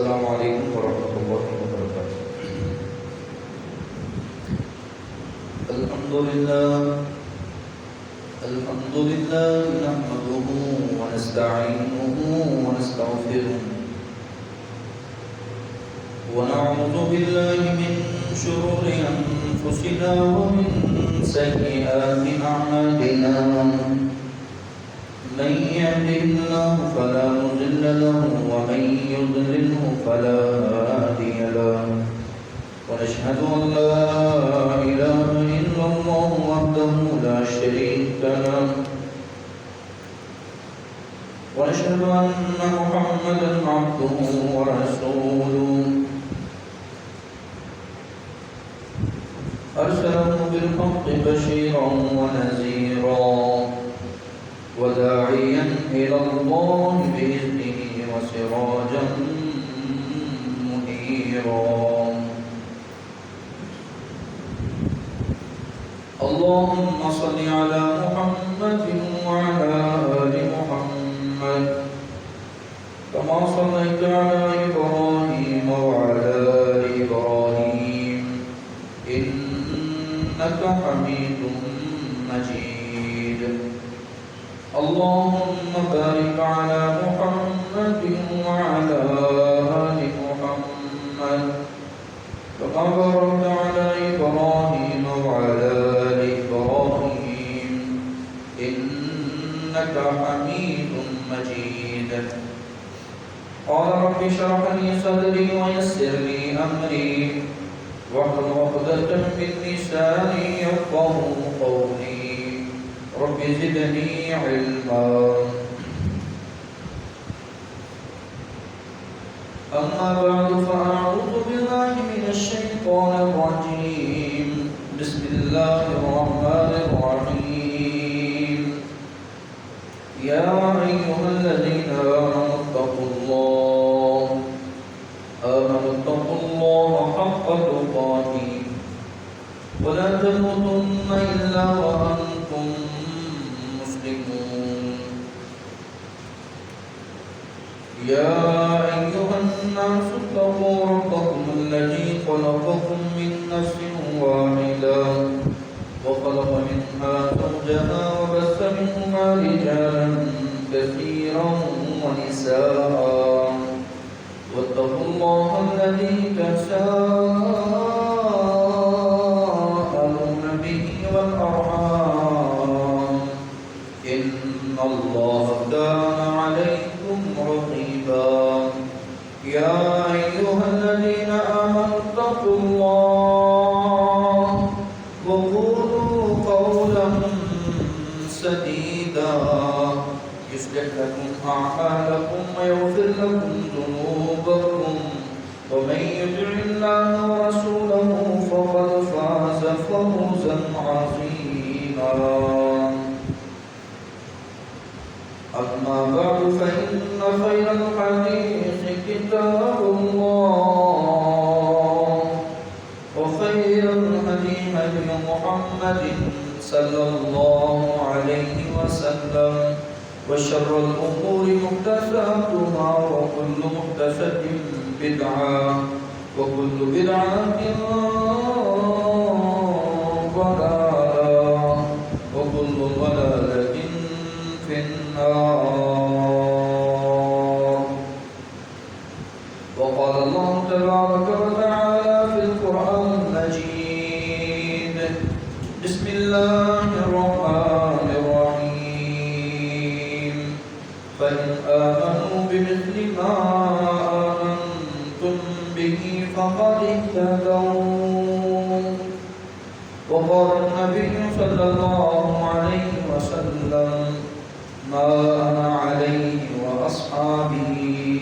السلام عليكم ورحمة الله وبركاته. الحمد لله نحمده ونستعينه ونستغفره ونعوذ بالله من شرور أنفسنا ومن سيئات أعمالنا. من يهده الله فلا مضل له ومن يضلله فلا هادي له. ونشهد أن لا إله إلا الله وحده لا شريك له. ونشهد أن محمدا عبده ورسوله أرسله بالحق بشيرا ونذيرا وداعيا إلى الله بإذنه وسراجا منيرا. اللهم صل على محمد وعلى آل محمد كما صليت على إبراهيم وعلى آل إبراهيم إنك حميد مجيد. اللهم بارك على محمد وعلى آل محمد كما باركت على إبراهيم وعلى آل إبراهيم إنك حميد مجيد. قال رب اشرح لي صدري ويسر لي أمري واحلل عقدة من لساني يفقهوا قولي. رب زدني علما. أما بعد فأعوذ بالله من الشيطان الرجيم. بسم الله الرحمن الرحيم. يا أيها الذين آمنوا اتقوا الله حق تقاته ولا تموتن إلا وأنتم مسلمون. يا أيها الناس اتقوا ربكم الذي خلقكم من نفس واحدة وخلق منها زوجها وبث منهما رجالا كثيرا ونساء واتقوا الله الذي تساءلون به والأرحام إن الله كان عليكم رقيبا. يا أيها الذين آمنوا اتقوا الله وقولوا قولا سديدا يصلح لكم أعمالكم ويغفر لكم ذنوبكم ومن يطع الله ورسوله فقد فاز فوزا عظيما. أما بعد فإن خير الحديث كتاب الله وخير الهدي هدي محمد صلى الله عليه وسلم وشر الأمور محدثاتها وكل محدثة بدعة وكل بدعة ضلالة وكل ضلالة في النار. وقال الله تبارك وتعالى في القرآن المجيد. بسم الله الرحمن الرحيم. فإن آمنوا بمثل ما آمنتم به فقد اهتدوا. وقال النبي صلى الله عليه وسلم ما أنا عليه وأصحابي.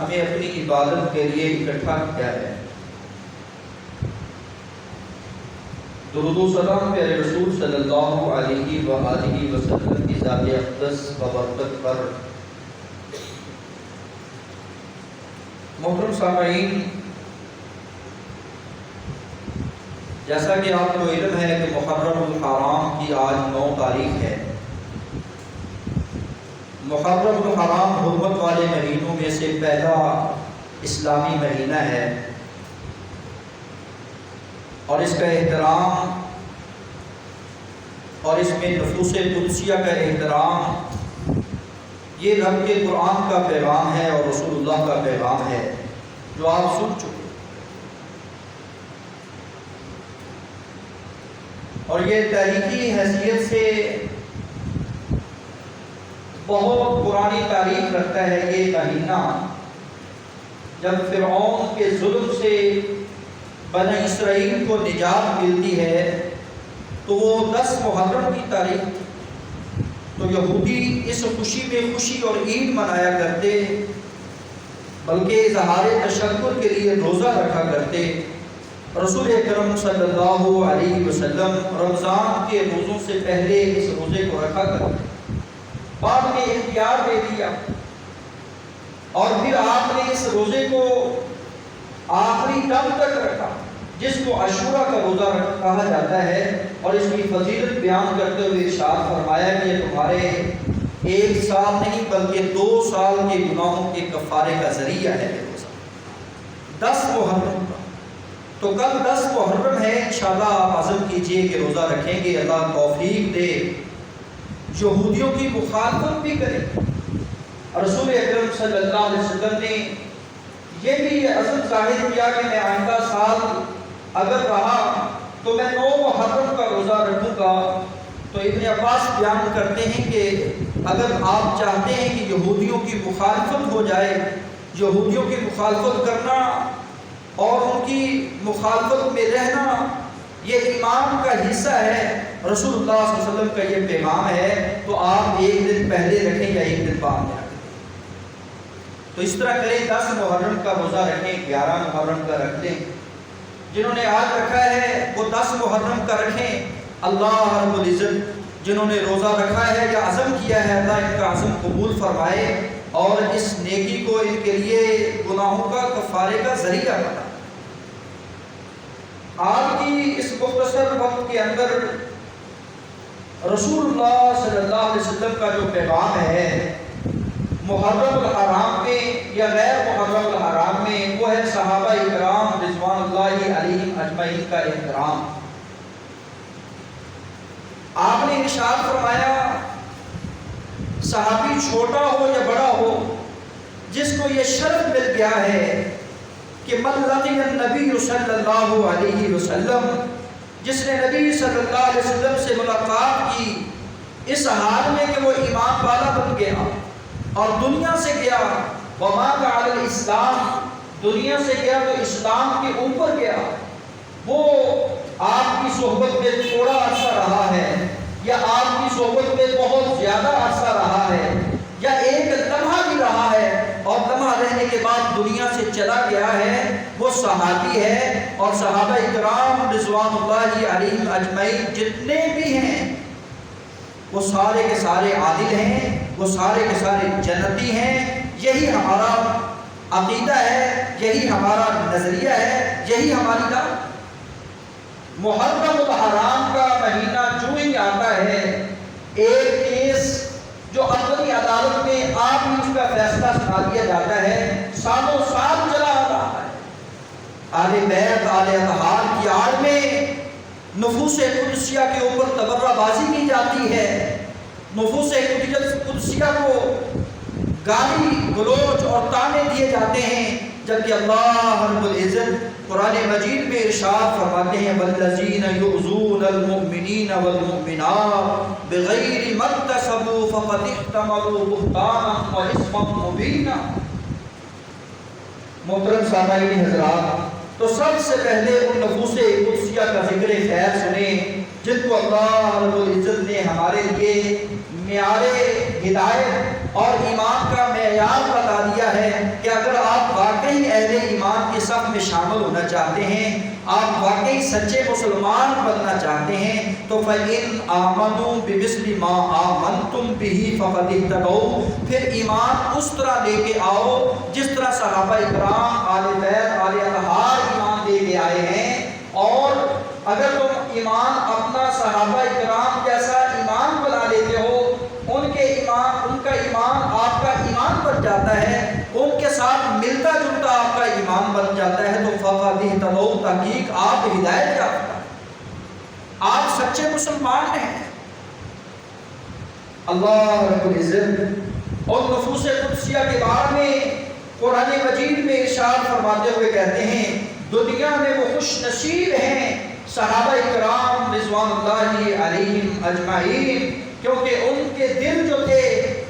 ہمیں اپنی عبادت کے لیے اکٹھا کیا ہے۔ درود و سلام پیارے رسول صلی اللہ علیہ وآلہ وسلم کی ذات اقدس و برکت پر۔ محترم سامعین، جیسا کہ آپ کو علم ہے کہ محرم الحرام کی آج 9 تاریخ ہے۔ محرم الحرام حرمت والے مہینوں میں سے پہلا اسلامی مہینہ ہے، اور اس کا احترام اور اس میں نفوس قدسیہ کا احترام یہ رب کے قرآن کا پیغام ہے اور رسول اللہ کا پیغام ہے جو آپ سن چکے، اور یہ تاریخی حیثیت سے بہت پرانی تاریخ رکھتا ہے یہ مہینہ، جب فرعون کے ظلم سے بنی اسرائیل کو نجات ملتی ہے تو وہ 10 محرم کی تاریخ تھی۔ تو یہودی اس خوشی میں خوشی اور عید منایا کرتے، بلکہ اظہار تشکر کے لیے روزہ رکھا کرتے۔ رسول اکرم صلی اللہ علیہ وسلم رمضان کے روزوں سے پہلے اس روزے کو رکھا کرتے، بعد میں اختیار دے دیا، اور پھر آپ نے اس روزے کو آخری دم تک رکھا، جس کو عاشورہ کا روزہ کہا جاتا ہے، اور اس کی فضیلت بیان کرتے ہوئے ارشاد فرمایا کہ یہ تمہارے 1 سال نہیں بلکہ 2 سال کے گناہوں کے کفارے کا ذریعہ ہے یہ روزہ۔ 10 محرم کا، تو کل 10 محرم ہے، انشاءاللہ آپ عزم کیجئے کہ روزہ رکھیں گے، اللہ توفیق دے، یہودیوں کی مخالفت بھی کریں۔ رسول اکرم صلی اللہ علیہ وسلم نے یہ بھی عزم ظاہر کیا کہ میں آئندہ سال اگر رہا تو میں 9 محرم کا روزہ رکھوں گا۔ تو ابن عباس بیان کرتے ہیں کہ اگر آپ چاہتے ہیں کہ یہودیوں کی مخالفت ہو جائے، یہودیوں کی مخالفت کرنا اور ان کی مخالفت میں رہنا یہ ایمان کا حصہ ہے، رسول اللہ صلی اللہ علیہ وسلم کا یہ پیغام ہے، تو آپ 1 دن پہلے رکھیں یا 1 دن بعد میں رکھیں۔ تو اس طرح کریں، 10 محرم کا روزہ رکھیں، 11 محرم کا رکھ لیں۔ جنہوں نے آج رکھا ہے وہ 10 محرم کا رکھیں۔ اللہ رب العزت جنہوں نے روزہ رکھا ہے یا عزم کیا ہے، اللہ ان کا عزم قبول فرمائے اور اس نیکی کو ان کے لیے گناہوں کا کفارے کا ذریعہ بنا۔ آج کی اس مختصر وقت کے اندر رسول اللہ صلی اللہ علیہ وسلم کا جو پیغام ہے محرم الحرام میں یا غیر محرم الحرام میں، وہ ہے صحابہ اکرام رضوان اللہ علیہم اجمعین کا احترام۔ آپ نے ارشاد فرمایا، صحابی چھوٹا ہو یا بڑا ہو، جس کو یہ شرف مل گیا ہے کہ من لقی النبی صلی اللہ علیہ وسلم، جس نے نبی صلی اللہ علیہ وسلم سے ملاقات کی اس حال میں کہ وہ ایمان والا بن گیا اور دنیا سے گیا، وَمَاتَ عَلَى الْإِسْلَامِ، دنیا سے گیا تو اسلام کے اوپر گیا، وہ آپ کی صحبت میں تھوڑا عرصہ رہا ہے یا آپ کی صحبت میں بہت زیادہ عرصہ رہا ہے یا ایک لمحہ بھی رہا ہے اور لمحہ رہنے کے بعد دنیا سے چلا گیا ہے، وہ صحابی ہے۔ اور صحابہ اکرام رضوان اللہ علیہم اجمعین جتنے بھی ہیں وہ سارے کے سارے عادل ہیں، وہ سارے کے سارے جنتی ہیں۔ یہی ہمارا عقیدہ ہے، یہی ہمارا نظریہ ہے، یہی ہماری دعوت۔ محرم الحرام کا مہینہ جو ہی آتا ہے، ایک کیس جو اپنی عدالت میں آپ ہی اس کا فیصلہ سنا دیا جاتا ہے، سالوں سال چلا آ رہا ہے۔ آل بیت آل اطہار کی آڑ میں نفوس قدسیہ کے اوپر تبرہ بازی کی جاتی ہے، نفوس قدسیہ کو گالی گلوچ اور طعنے دیے جاتے ہیں، جبکہ اللہ رب العزت قرآن مجید میں ارشاد فرماتے ہیں والذین یؤذون المؤمنین والمؤمنات بغیر ما اکتسبوا فقد احتملوا بہتانا واثما مبینا۔ محترم سامعین حضرات، تو سب سے پہلے ان نفوس قدسیہ کا ذکر خیر سنیں جن کو اللہ رب العزت نے ہمارے لیے معیار ہدایت اور ایمان کا معیار بتا دیا ہے کہ اگر آپ واقعی اہل ایمان کے صف میں شامل ہونا چاہتے ہیں، آپ واقعی سچے مسلمان بننا چاہتے ہیں، تو فَإِنْ آمَنُوا بِمِثْلِ مَا آمَنْتُمْ بِهِ فَقَدِ اهْتَدَوْا، پھر ایمان اس طرح لے کے آؤ جس طرح صحابہ اکرام آل بیت آل اطہار ایمان لے کے آئے ہیں۔ اور اگر تم ایمان اپنا صحابہ اکرام جیسا ایمان بنا لیتے ہو، ان کا ایمان آپ کا ایمان بن جاتا ہے، ان کے ساتھ ملتا جلتا آپ کا ایمان بن جاتا ہے، تو فقط اہتدوا، تحقیق آپ ہدایت یافتہ، آپ سچے مسلمان ہیں۔ اللہ رب العزت اور نفوس قدسیہ کے بارے میں قرآن مجید میں ارشاد فرماتے ہوئے کہتے ہیں، دنیا میں وہ خوش نصیب ہیں صحابہ کرام رضوان اللہ علیہم اجمعین، کیونکہ ان کے دل جو تھے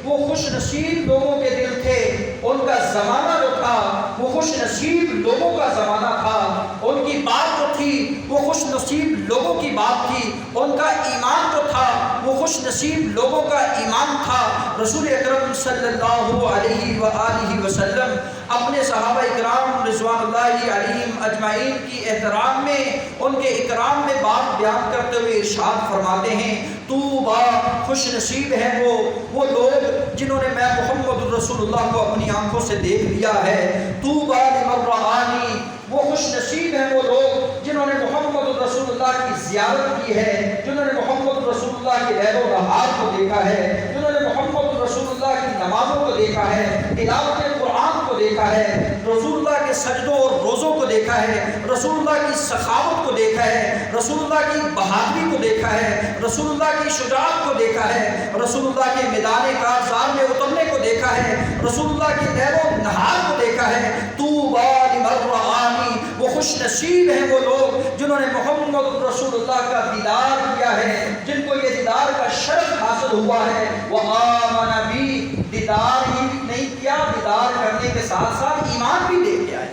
وہ خوش نصیب لوگوں کے دل تھے، ان کا زمانہ جو تھا وہ خوش نصیب لوگوں کا زمانہ تھا، ان کی بات جو تھی وہ خوش نصیب لوگوں کی بات تھی، ان کا ایمان جو تھا وہ خوش نصیب لوگوں کا ایمان تھا۔ رسول اکرم صلی اللہ علیہ وآلہ وسلم اپنے صحابہ اکرام رضوان اللہ علیہم اجمعین کی احترام میں، ان کے اکرام میں بات بیان کرتے ہوئے ارشاد فرماتے ہیں، طوبیٰ، خوش نصیب ہیں وہ لوگ جنہوں نے میں محمد رسول اللہ کو اپنی آنکھوں سے دیکھ لیا ہے، طوبیٰ لمن رآنی، وہ خوش نصیب ہیں وہ لوگ جنہوں نے محمد رسول اللہ کی زیارت کی ہے، جنہوں نے محمد رسول اللہ کے لیل و نہار کو دیکھا ہے، جنہوں نے محمد رسول اللہ کی نمازوں کو دیکھا ہے، تلاوت قرآن کو دیکھا ہے، رسول اللہ کے سجدوں اور روزوں کو دیکھا ہے، رسول اللہ کی سخاوت کو دیکھا ہے، رسول اللہ کی بہادری کو دیکھا ہے، رسول اللہ کی شجاعت کو دیکھا ہے، رسول اللہ کے میدان کارزار میں اترنے کو دیکھا ہے، رسول اللہ کے لیل و نہار کو دیکھا ہے۔ طوبیٰ لمن رآنی، وہ خوش نصیب ہیں وہ لوگ جنہوں نے محمد رسول اللہ کا دیدار کیا ہے، جن کو یہ دیدار کا شرف حاصل ہوا ہے۔ وآمن بی، دیدار ہی نہیں کیا، دیدار کرنے کے ساتھ ساتھ ایمان بھی لے کے آئے،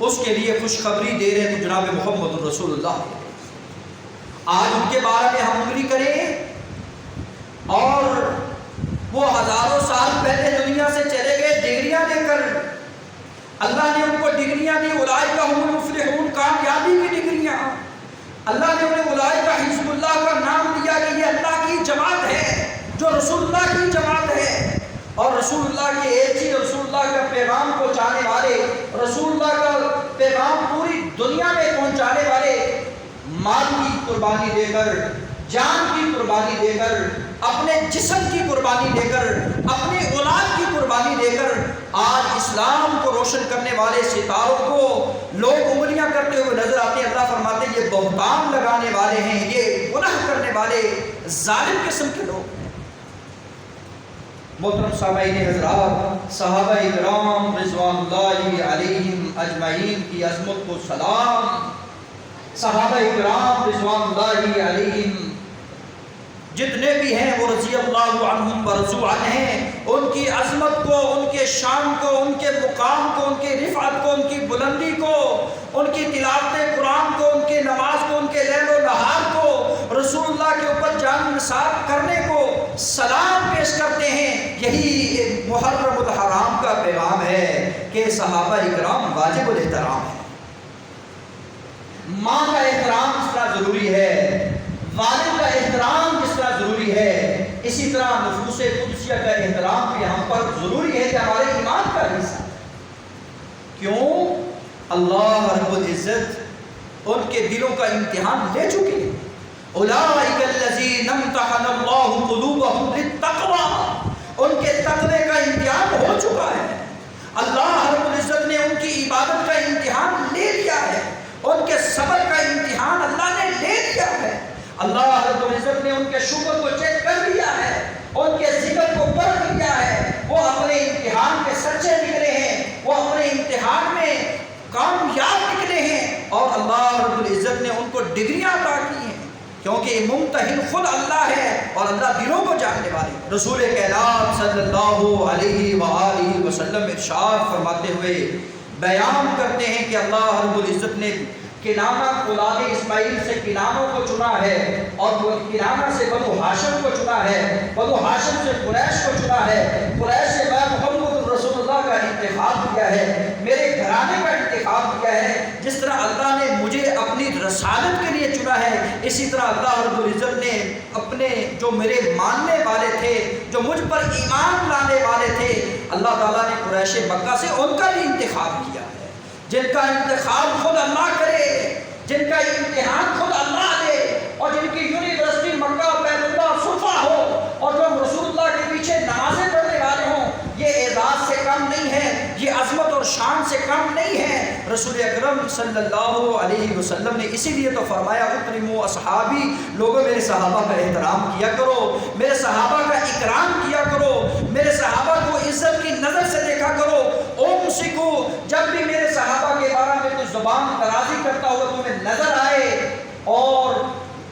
اس کے لیے خوشخبری دے رہے تو جناب محمد رسول اللہ۔ آج ان کے بارے میں ہم انگلی کریں اور وہ ہزاروں سال پہلے دنیا سے چلے گئے ڈگریاں لے کر، اللہ نے ان کو ڈگریاں دی، اولئک هم المفلحون، کامیابی کی ڈگریاں، اللہ نے انہیں اولئک حزب اللہ کا نام دیا کہ یہ اللہ کی جماعت ہے جو رسول اللہ کی جماعت ہے، اور رسول اللہ کے ایسی، رسول اللہ کا پیغام پہنچانے والے، رسول اللہ کا پیغام پوری دنیا میں پہنچانے والے، مال کی قربانی دے کر، جان کی قربانی دے کر، اپنے جسم کی قربانی دے کر، اپنی اولاد کی قربانی دے کر آج اسلام کو روشن کرنے والے ستاروں کو لوگ انگلیاں کرتے ہوئے نظر آتے ہیں۔ اللہ فرماتے ہیں یہ بہتان لگانے والے ہیں، یہ گناہ کرنے والے ظالم قسم کے لوگ ہیں۔ محترم سامعین حضرات، صحابہ کرام رضوان اللہ علیہم اجمعین کی عظمت کو سلام۔ صحابہ کرام رضوان اللہ علیہم جتنے بھی ہیں وہ رضی اللہ عنہم ورضوا عنہ ہیں، ان کی عظمت کو، ان کے شان کو، ان کے مقام کو، ان کی رفعت کو، ان کی بلندی کو، ان کی تلاوت قرآن کو، ان کی نماز کو، ان کے لیل و نہار کو، رسول اللہ کے اوپر جان نثار کرنے کو سلام پیش کرتے ہیں۔ یہی محرم الحرام کا پیغام ہے کہ صحابہ اکرام واجب الاحترام ہے۔ ماں کا احترام جس طرح ضروری ہے، والد کا احترام جس طرح ضروری ہے، اسی طرح نفوس قدسیہ کا احترام بھی ہم پر ضروری ہے کہ ہمارے ایمان کا حصہ۔ کیوں؟ اللہ رب العزت ان کے دلوں کا امتحان لے چکے ہیں۔ اولئک الذین امتحن اللہ قلوبہم للتقوی، ان کے تقوی کا امتحان ہو چکا ہے۔ اللہ رب العزت نے ان کی عبادت کا امتحان لے لیا ہے، ان کے صبر کا امتحان اللہ نے لے لیا ہے۔ اللہ رب العزت نے ان کے شکر کو چیک کر لیا ہے، ان کے ذکر کو پرکھ لیا ہے، وہ اپنے امتحان کے سچے نکلے ہیں، وہ اپنے امتحان میں کامیاب نکلے ہیں، اور اللہ رب العزت نے ان کو ڈگریاں عطا کی ہیں، کیونکہ ممتحن خود اللہ ہے اور اللہ دلوں کو جاننے والے۔ رسول کائنات صلی اللہ علیہ وآلہ وسلم ارشاد فرماتے ہوئے بیان کرتے ہیں کہ اللہ رب العزت نے کنانہ اولاد اسماعیل سے کنانوں کو چنا ہے، اور کنانہ سے بنو ہاشم کو چنا ہے، بنو ہاشم سے قریش کو چنا ہے، قریش سے میں محمد رسول اللہ کا انتخاب کیا ہے، میرے گھرانے کا انتخاب کیا ہے۔ جس طرح اللہ نے مجھے اپنی رسالت کے لیے چنا ہے، اسی طرح اللہ رب العزت نے اپنے جو میرے ماننے والے تھے، جو مجھ پر ایمان لانے والے تھے، اللہ تعالیٰ نے قریش مکہ سے ان کا بھی انتخاب کیا ہے۔ جن کا انتخاب خود اللہ کرے، جن کا امتحان خود اللہ دے، اور جن کی یونیورسٹی مکہ بیت اللہ صفا ہو، اور جو رسول اللہ کے پیچھے نمازیں پڑھنے والے ہوں، یہ اعزاز سے کم نہیں ہے، یہ عظمت اور شان سے کم نہیں ہے۔ رسول اکرم صلی اللہ علیہ وسلم نے اسی لیے تو فرمایا اکرموا اصحابی، لوگوں میرے صحابہ کا احترام کیا کرو، میرے صحابہ کا اکرام کیا کرو، میرے صحابہ کو عزت کی نظر سے دیکھا کرو۔ امسکو، جب بھی میرے صحابہ کے بارے میں کوئی زبان درازی کرتا ہوا تمہیں نظر آئے اور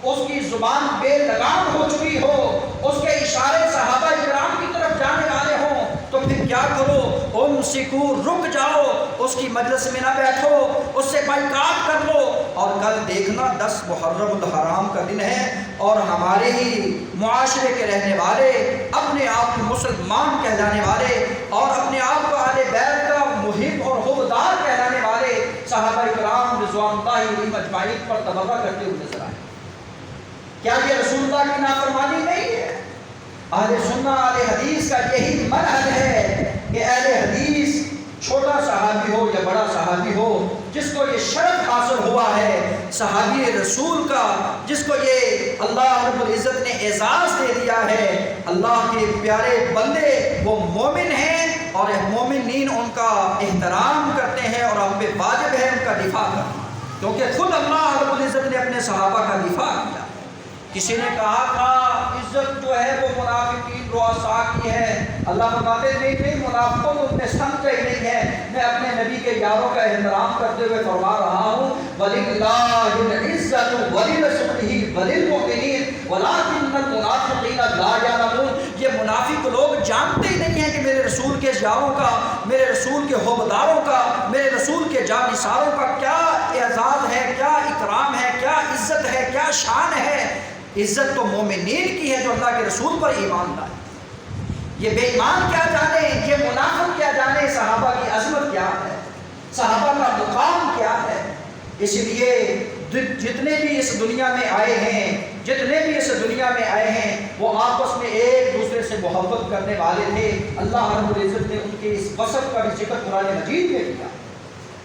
اس کی زبان بے لگام ہو چکی ہو، اس کے اشارے صحابہ کرام کی طرف جانے والے ہوں، تو پھر کیا کرو؟ امسکو، رک جاؤ، اس کی مجلس میں نہ بیٹھو، اس سے بائیکاٹ کر لو۔ اور کل دیکھنا 10 محرم الحرام کا دن ہے، اور ہمارے ہی معاشرے کے رہنے والے، اپنے آپ کو مسلمان کہلانے والے اور اپنے آپ کو اہل بیت کا محب اور حبدار کہلانے والے صحابہ کرام رضوان اللہ علیہم اجمعین پر تبرہ کرتے ہوئے نظر آئے۔ کیا یہ رسول اللہ کی نافرمانی نہیں ہے؟ اہل سنہ اہل حدیث کا یہی منہج ہے کہ اہل حدیث چھوٹا صحابی ہو یا بڑا صحابی ہو، جس کو یہ شرف حاصل ہوا ہے صحابی رسول کا، جس کو یہ اللہ رب العزت نے اعزاز دے دیا ہے، اللہ کے پیارے بندے وہ مومن ہیں، اور مومنین ان کا احترام کرتے ہیں، اور ہم پہ واجب ہے ان کا دفاع کرنا، کیونکہ خود اللہ رب العزت نے اپنے صحابہ کا دفاع کیا۔ کسی نے کہا تھا عزت جو ہے وہ منافقین رؤساء کی ہے، اللہ فرماتے نہیں، منافقوں کو اپنے سمجھا ہی نہیں ہے، میں اپنے نبی کے یاروں کا احترام کرتے ہوئے فرما رہا ہوں وَلِلَّهِ الْعِزَّةُ وَلِرَسُولِهِ وَلِلْمُؤْمِنِينَ وَلَٰكِنَّ الْمُنَافِقِينَ لَا يَعْلَمُونَ۔ یہ منافق لوگ جانتے ہی نہیں ہیں کہ میرے رسول کے یاروں کا، میرے رسول کے حبداروں کا، میرے رسول کے جانثاروں کا کیا اعزاز ہے، کیا اکرام ہے، کیا عزت ہے، کیا شان ہے۔ عزت تو مومنین کی ہے جو اللہ کے رسول پر ایمان لائے۔ یہ بے ایمان کیا جانے، یہ منافق کیا جانے صحابہ کی عظمت کیا ہے، صحابہ کا مقام کیا ہے۔ اس لیے جتنے بھی اس دنیا میں آئے ہیں، جتنے بھی اس دنیا میں آئے ہیں، وہ آپس میں ایک دوسرے سے محبت کرنے والے تھے۔ اللہ رب العزت نے ان کے اس وصف کا بھی ذکر قرآن مجید میں کیا۔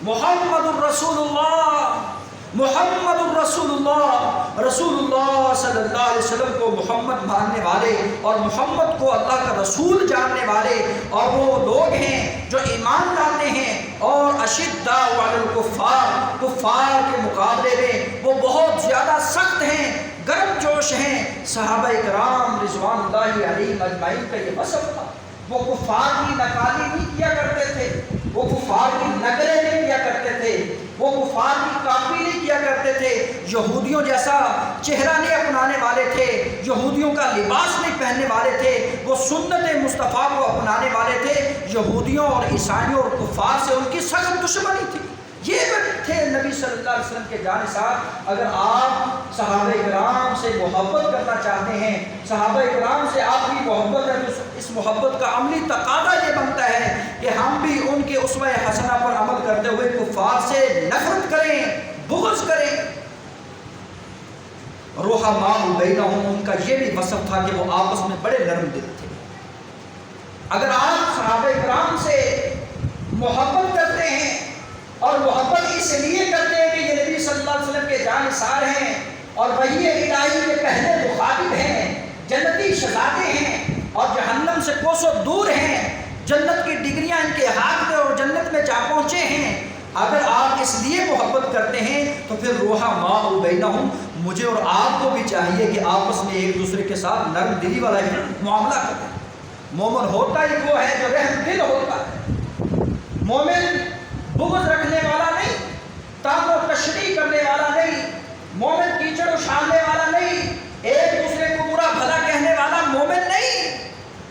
محمد الرسول اللہ، محمد الرسول اللہ، رسول اللہ صلی اللہ علیہ وسلم کو محمد ماننے والے اور محمد کو اللہ کا رسول جاننے والے، اور وہ لوگ ہیں جو ایمان لاتے ہیں، اور اشداء علی الکفار، کفار کے مقابلے میں وہ بہت زیادہ سخت ہیں، گرم جوش ہیں۔ صحابہ کرام رضوان اللہ علیہم اجمعین کا یہ وصف تھا۔ وہ کفار کی نکالی نہیں کیا کرتے تھے، وہ کفار کی نقلیں نہیں کیا کرتے تھے، وہ کفار کی کاپی نہیں کیا کرتے تھے، یہودیوں جیسا چہرہ نہیں اپنانے والے تھے، یہودیوں کا لباس نہیں پہننے والے تھے، وہ سنت مصطفیٰ کو اپنانے والے تھے۔ یہودیوں اور عیسائیوں اور کفار سے ان کی سخت دشمنی تھی۔ یہ تھے نبی صلی اللہ علیہ وسلم کے جانثار۔ اگر آپ صحابہ کرام سے محبت کرنا چاہتے ہیں، صحابہ کرام سے آپ کی محبت ہے، تو اس محبت کا عملی تقاضا یہ بنتا ہے کہ ہم بھی ان کے اسوہ حسنہ پر عمل کرتے ہوئے کفار سے نفرت کریں، بغض کریں۔ رحماء بینہم، ان کا یہ بھی وصف تھا کہ وہ آپس میں بڑے نرم دل تھے۔ اگر آپ صحابہ کرام سے محبت کرتے ہیں، اور محبت اس لیے کرتے ہیں کہ یہ نبی صلی اللہ علیہ وسلم کے جانثار ہیں اور وحی الہی کے پہلے مخاطب ہیں، جنتی شہزادے ہیں، اور جہنم سے کوسوں دور ہیں، جنت کی ڈگریاں ان کے ہاتھ میں اور جنت میں جا پہنچے ہیں، اگر آپ اس لیے محبت کرتے ہیں تو پھر رحماء بینہم، مجھے اور آپ کو بھی چاہیے کہ آپس میں ایک دوسرے کے ساتھ نرم دلی والا معاملہ کریں۔ مومن ہوتا ہی وہ ہے جو رحم دل ہوتا ہے۔ مومن بغض رکھنے والا نہیں، تام و تشریح کرنے والا نہیں، مومن کیچڑ اچھالنے والا نہیں، ایک دوسرے کو برا بھلا کہنے والا مومن نہیں۔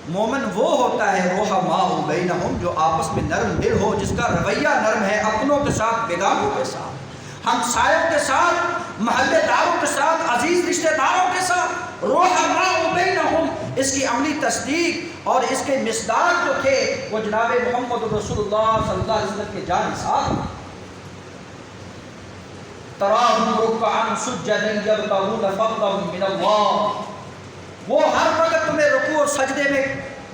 مومن وہ ہوتا ہے رحماء بینہم، جو آپس میں نرم دل ہو، جس کا رویہ نرم ہے اپنوں کے ساتھ بیگانوں کے ساتھ۔ ہمسایوں کے ساتھ، محلے داروں کے ساتھ، عزیز رشتہ داروں کے ساتھ، رحماء بینہم، اس کی عملی تصدیق اور اس کے مصداق جو تھے وہ جناب محمد رسول اللہ صلی اللہ علیہ وسلم کے جانثار. تراہم رکعا سجدا یبتغون فضلا من اللہ، وہ ہر وقت تمہیں رکوع اور سجدے میں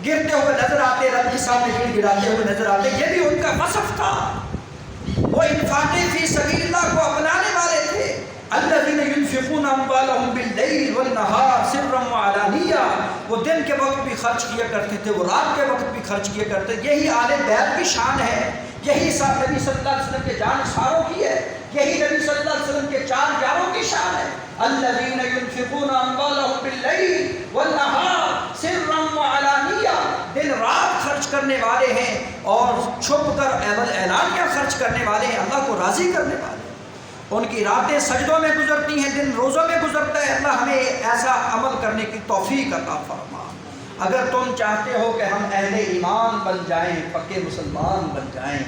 گرتے ہوئے نظر آتے، رب کے سامنے گر گراتے ہوئے نظر آتے. یہ بھی ان کا وصف تھا. وہ انفاق فی سبیل اللہ کو اپنانے والے تھے. الذین ينفقون اموالهم باللیل والنہار سرا وعلانیہ، وہ دن کے وقت بھی خرچ کیا کرتے تھے، وہ رات کے وقت بھی خرچ کیا کرتے تھے. یہی آل بیت کی شان ہے، یہی سب نبی صلی اللہ علیہ وسلم کے جانثاروں کی ہے، یہی نبی صلی اللہ علیہ وسلم کے چار یاروں کی شان ہے. الذین ينفقون اموالهم باللیل والنہار سرا وعلانیہ، دن رات خرچ کرنے والے ہیں اور چھپ کر اعلانیہ خرچ کرنے والے ہیں، اللہ کو راضی کرنے والے. ان کی راتیں سجدوں میں گزرتی ہیں، دن روزوں میں گزرتا ہے. اللہ ہمیں ایسا عمل کرنے کی توفیق عطا فرما. اگر تم چاہتے ہو کہ ہم اہل ایمان بن جائیں، پکے مسلمان بن جائیں،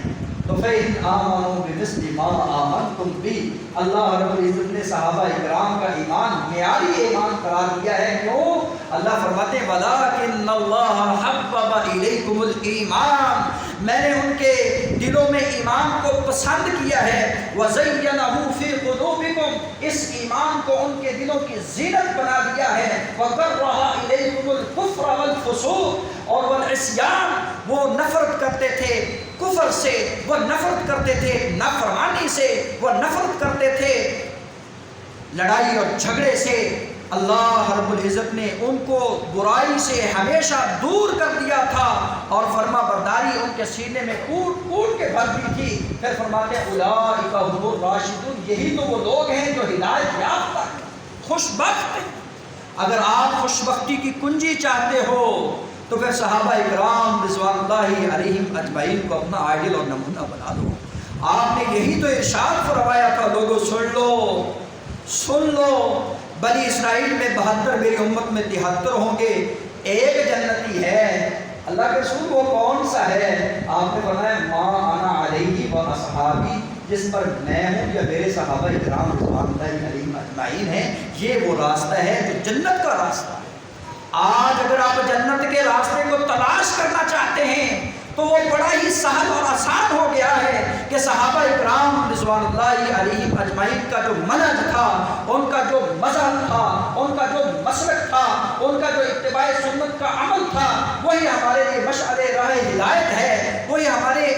تو فَإِنْ آمَنُوا بِمِثْلِ مَا آمَنْتُمْ بِهِ، اللہ رب العزت نے صحابہ اکرام کا ایمان معیاری ایمان قرار دیا ہے. کیوں؟ اللہ فرماتے ہیں وَلَٰكِنَّ اللَّهَ حَبَّبَ إِلَيْكُمُ الْإِيمَانَ، میں نے ان کے دلوں میں ایمان کو پسند کیا ہے. وَزَيَّنَهُ فِي قُلُوبِكُمْ، اس ایمان کو ان کے دلوں کی زینت بنا دیا ہے. وَكَرَّهَ إِلَيْكُمُ الْكُفْرَ وَالْفُسُوقَ اور والعصیان، وہ نفرت کرتے تھے کفر سے، وہ نفرت کرتے تھے نافرمانی سے، وہ نفرت کرتے تھے لڑائی اور جھگڑے سے. اللہ رب العزت نے ان کو برائی سے ہمیشہ دور کر دیا تھا اور فرما برداری ان کے سینے میں کوٹ کوٹ کے بھر دی تھی. پھر فرماتے ہیں اولئک هم الراشدون، یہی تو وہ لوگ ہیں جو ہدایت یافتہ ہیں، خوش بخت ہیں. اگر آپ خوش بختی کی کنجی چاہتے ہو تو پھر صحابہ اکرام رضوان اللہ علیہم اجمعین کو اپنا آئیڈل اور نمونہ بنا لو. آپ نے یہی تو ارشاد فرمایا تھا، لوگوں سن لو، بنی اسرائیل میں 72، میری امت میں 73 ہوں گے، ایک جنتی ہے. اللہ کے رسول وہ کون سا ہے؟ آپ نے فرمایا ما انا علیہ و اصحابی، جس پر میں ہوں یا میرے صحابہ اکرام رضوان اللہ علیہم اجمعین ہیں، یہ وہ راستہ ہے جو جنت کا راستہ ہے. آج اگر آپ جنت کے راستے کو تلاش کرنا چاہتے ہیں تو وہ بڑا ہی سہل اور آسان ہو گیا ہے کہ صحابہ اکرام رضوان اللہ علیہم اجمعین کا جو منہج تھا، ان کا جو مذہب تھا، ان کا جو مسلک تھا، ان کا جو اتباع سنت کا عمل تھا، وہی ہمارے لیے مشعل راہ ہدایت ہے، وہی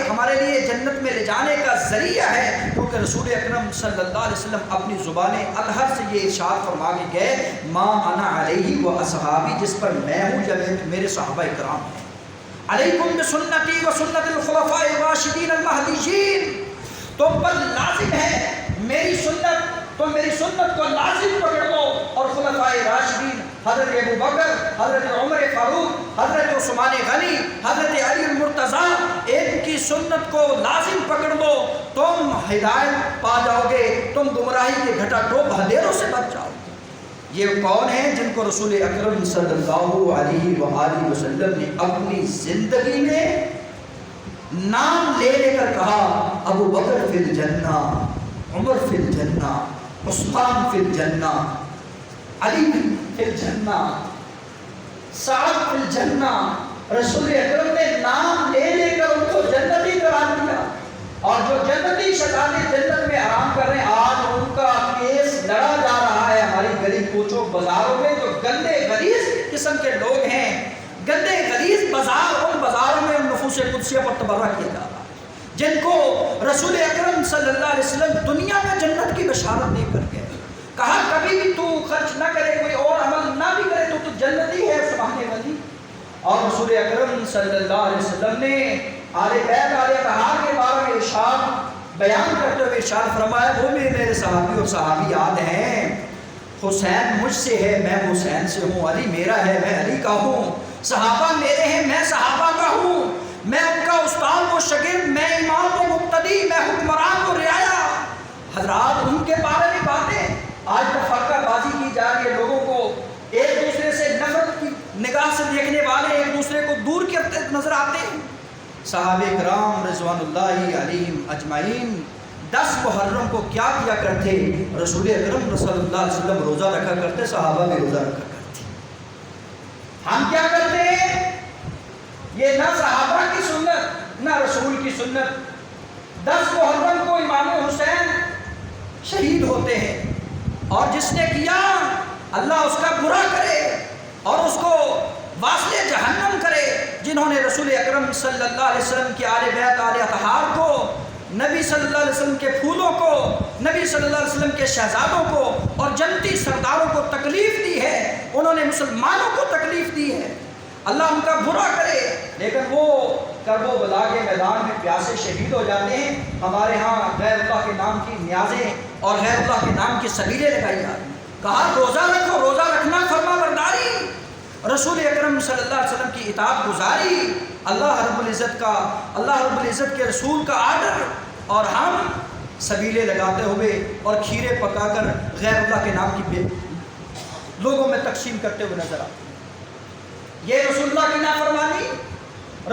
ہمارے لیے جنت میں لے جانے کا ذریعہ ہے. کیونکہ رسول اکرم صلی اللہ علیہ وسلم اپنی زبان اطہر سے یہ ارشاد فرما کے گئے ما انا علیہ و اصحابی، جس پر میں ہوں یا میرے صحابہ اکرام ہیں. علیکم بسنتی و سنت الخلفاء الراشدین المہدیین، تم پر لازم ہے میری سنت، تم میری سنت کو لازم پکڑ لو. اور خلفاء راشدین حضرت ابو بکر، حضرت عمر فاروق، حضرت عثمان غنی، حضرت علی المرتضیٰ، ان کی سنت کو لازم پکڑ لو، تم ہدایت پا جاؤ گے، تم گمراہی کے گھٹا ٹوپ اندھیروں سے بچ جاؤ گے. یہ کون ہیں جن کو رسول اکرم صلی اللہ علیہ وآلہ وسلم نے اپنی زندگی میں نام لے لے کر کہا ابو بکر فی الجنہ، عمر فی الجنہ، عثمان فی الجنہ، علی فی الجنہ، سعد فی الجنہ. رسول اکرم نے نام لے لے کر ان کو جنتی قرار دیا. اور جو جنتی شہزادے جنت میں آرام کر رہے ہیں، آج ان کا کیس لڑا جا رہا ہے ہماری گلی کوچوں بازاروں میں. جو گندے غلیظ قسم کے لوگ ہیں، گندے غلیظ بازار، ان بازاروں میں ان نفوس قدسیہ پر تبرہ کیا جا رہا ہے، جن کو رسول اکرم صلی اللہ علیہ وسلم دنیا میں جنت کی بشارت دے کر گئے. کہا کبھی بھی تو خرچ نہ کرے، کوئی اور عمل نہ بھی کرے تو جنتی ہے سبحان اللہ. اور رسول اکرم صلی اللہ علیہ وسلم نے آل بیت آل اطہار کے بارے میں ارشاد بیان کرتے ہوئے ارشاد فرمایا وہ میرے صحابی اور صحابیات ہیں. حسین مجھ سے ہے، میں حسین سے ہوں. علی میرا ہے، میں علی کا ہوں. صحابہ میرے ہیں، میں صحابہ کا ہوں. میں ان کا استاد و شاگرد، میں امام و مقتدی، میں حکمران و رعایا. حضرات ان کے بارے میں باتیں آج تفرقہ بازی کی جا رہی ہے. لوگوں کو ایک دوسرے سے نفرت کی نگاہ سے دیکھنے والے ایک دوسرے کو دور کرتے نظر آتے ہیں. صحابہ کرام رضوان اللہ علیہم اجمعین 10 محرم کو کیا کیا کرتے؟ رسول اکرم صلی اللہ علیہ وسلم روزہ رکھا کرتے، صحابہ بھی روزہ رکھا کرتے۔ ہم کیا کرتے ہیں؟ یہ نہ صحابہ کی سنت نہ رسول کی سنت۔ 10 محرم کو امام حسین شہید ہوتے ہیں، اور جس نے کیا اللہ اس کا برا کرے اور اس کو واصل جہنم کرے۔ جنہوں نے رسول اکرم صلی اللہ علیہ وسلم کے آل بیت آل اطہار کو، نبی صلی اللہ علیہ وسلم کے پھولوں کو، نبی صلی اللہ علیہ وسلم کے شہزادوں کو اور جنتی سرداروں کو تکلیف دی ہے، انہوں نے مسلمانوں کو تکلیف دی ہے، اللہ ان کا برا کرے۔ لیکن وہ کرب و بلا کے میدان میں پیاسے شہید ہو جاتے ہیں۔ ہمارے ہاں غیر اللہ کے نام کی نیازیں اور غیر اللہ کے نام کی سبیلیں لگائی جاتی ہیں۔ کہا روزہ رکھو، روزہ رکھنا فرما برداری، رسول اکرم صلی اللہ علیہ وسلم کی اطاعت گزاری، اللہ رب العزت کا، اللہ رب العزت کے رسول کا آرڈر، اور ہم سبیلے لگاتے ہوئے اور کھیرے پکا کر غیر اللہ کے نام کی لوگوں میں تقسیم کرتے ہوئے نظر آتے ہیں۔ یہ رسول اللہ کی نافرمانی،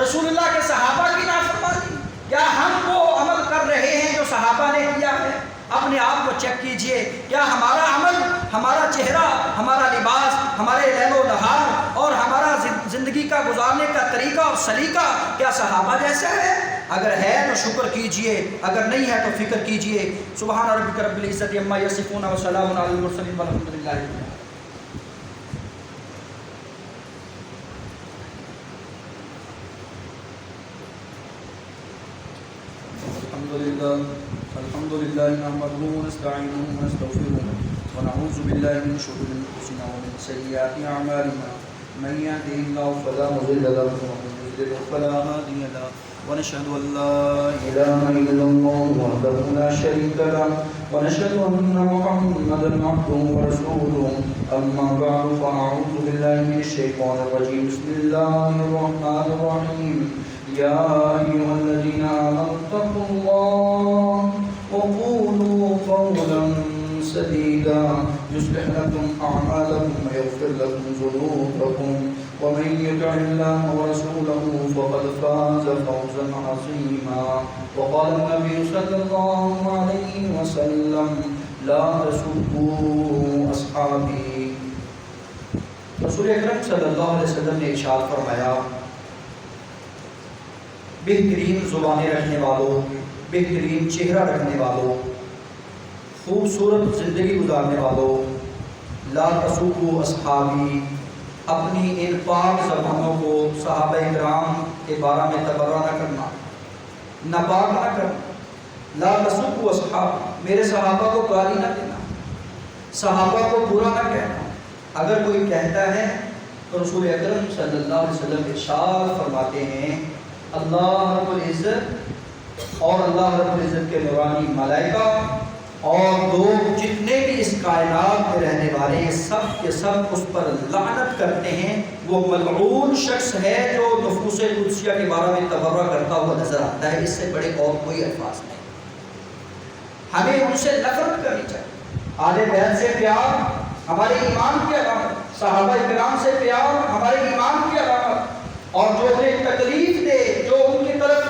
رسول اللہ کے صحابہ کی نافرمانی۔ کیا ہم وہ عمل کر رہے ہیں جو صحابہ نے کیا ہے؟ اپنے آپ کو چیک کیجئے، کیا ہمارا عمل، ہمارا چہرہ، ہمارا لباس، ہمارے لیل و نہار اور ہمارا زندگی کا گزارنے کا طریقہ اور سلیقہ کیا صحابہ جیسا ہے؟ اگر ہے تو شکر کیجئے، اگر نہیں ہے تو فکر کیجئے۔ سبحان ربک رب العزت عما یصفون وسلام علی المرسلین والحمد للہ رب العالمین۔ الحمد لله نحمده ونستعينه ونستغفره ونعوذ بالله من شرور انفسنا ومن سيئات اعمالنا من يهده الله فلا مضل له ومن يضلل فلا هادي له ونشهد ان لا اله الا الله وحده لا شريك له ونشهد ان محمدا عبده ورسوله اما بعد فاعوذ بالله من الشيطان الرجيم بسم الله الرحمن الرحيم يا أيها الذين آمنوا اتقوا الله وقولوا قولا سديدا يصلح لكم أعمالكم ويغفر لكم ذنوبكم ومن يطع الله ورسوله فقد فاز فوزا عظيما وقال النبي صلى الله عليه وسلم لا تسبوا أصحابي۔ رسول اکرم صلی اللہ علیہ وسلم نے ارشاد فرمایا، بہترین زبانیں رکھنے والوں، بہترین چہرہ رکھنے والوں، خوبصورت زندگی گزارنے والوں، لا تسبوا اصحابی، اپنی ان پاک زبانوں کو صحابہ کرام کے بارے میں تبرہ نہ کرنا، ناپاک نہ کرنا۔ لا تسبوا اصحابی، میرے صحابہ کو گالی نہ دینا، صحابہ کو برا نہ کہنا۔ اگر کوئی کہتا ہے تو رسول اکرم صلی اللہ علیہ وسلم ارشاد فرماتے ہیں، اللہ رب العزت اور اللہ رب العزت کے نورانی ملائکہ اور لوگ جتنے بھی اس کائنات میں رہنے والے سب کے سب اس پر لعنت کرتے ہیں۔ وہ ملعون شخص ہے جو نفوس قدسیہ کے بارے میں تبرہ کرتا ہوا نظر آتا ہے۔ اس سے بڑے اور کوئی الفاظ نہیں۔ ہمیں ان سے نفرت کرنی چاہیے۔ آل بیت سے پیار ہمارے ایمان کی علامت، صحابہ کرام سے پیار ہمارے ایمان کی علامت، اور جو انہیں تکلیف دے، جو ان کی طرف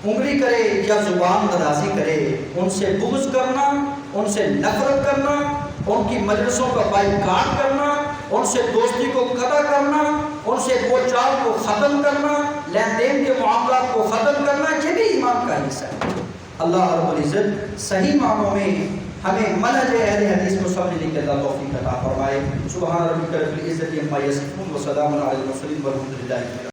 انگلی کرے یا زبان درازی کرے، ان سے بغض کرنا، ان سے نفرت کرنا، ان کی مجلسوں کا بائیکاٹ کرنا، ان سے دوستی کو قطع کرنا، ان سے بول چال کو ختم کرنا، لین دین کے معاملات کو ختم کرنا، یہ بھی ایمان کا حصہ ہے۔ اللہ رب العزت صحیح معنوں میں ہمیں منہج اہل حدیث کو سمجھنے کے اللہ توفیق عطا فرمائے۔ سبحان ربک رب العزت عما یصفون وسلام علی المرسلین والحمد للہ۔